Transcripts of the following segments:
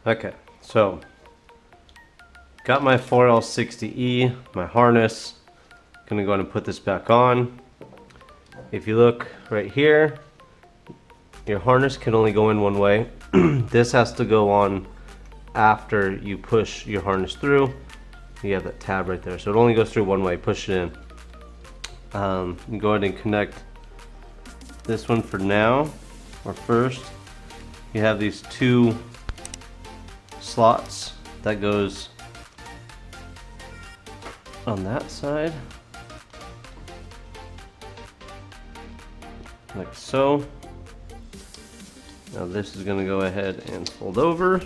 Okay, so got my 4L60E, my harness. Gonna go ahead and put this back on. If you look right here, your harness can only go in one way. This has to go on after you push your harness through. You have that tab right there, so it only goes through one way. Push it in. You go ahead and connect this one for now, or first. You have these two slots that goes on that side, like so. Now this is going to go ahead and fold over.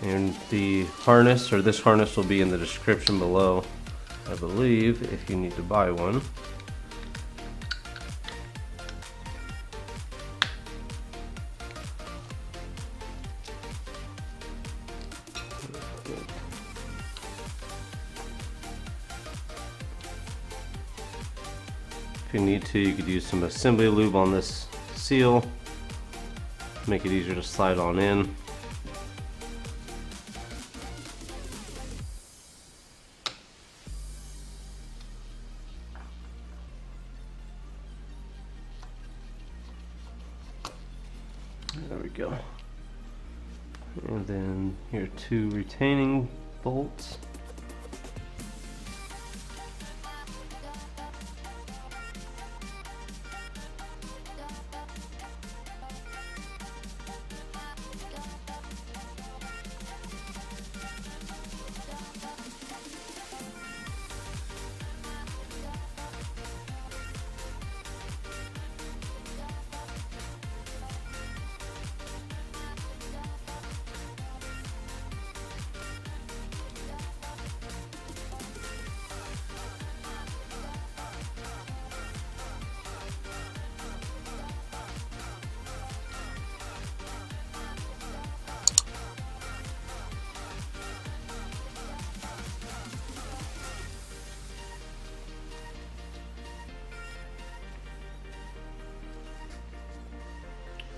And the harness, or this harness, will be in the description below, I believe, if you need to buy one. If you need to, you could use some assembly lube on this seal, make it easier to slide on in. There we go. And then your two retaining bolts.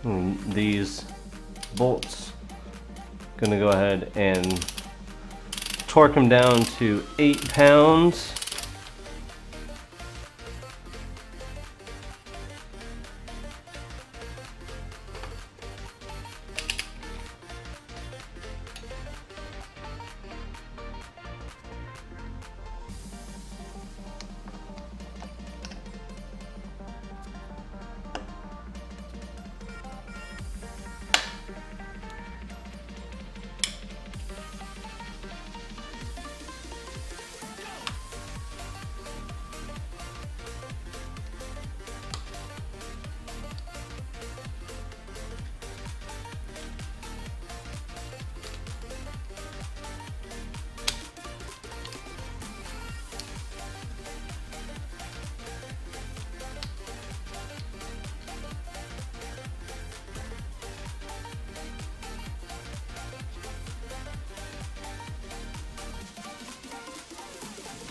And these bolts, gonna go ahead and torque them down to 8 pounds.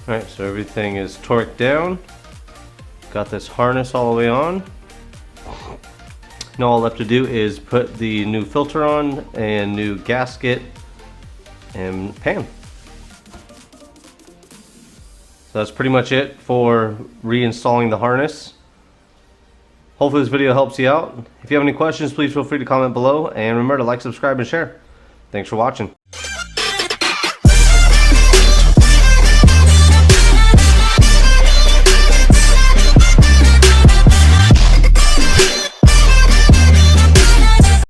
Alright, so everything is torqued down. Got this harness all the way on. Now all left to do is put the new filter on and new gasket and pan. So that's pretty much it for reinstalling the harness. Hopefully this video helps you out. If you have any questions, please feel free to comment below, and remember to like, subscribe, and share. Thanks for watching.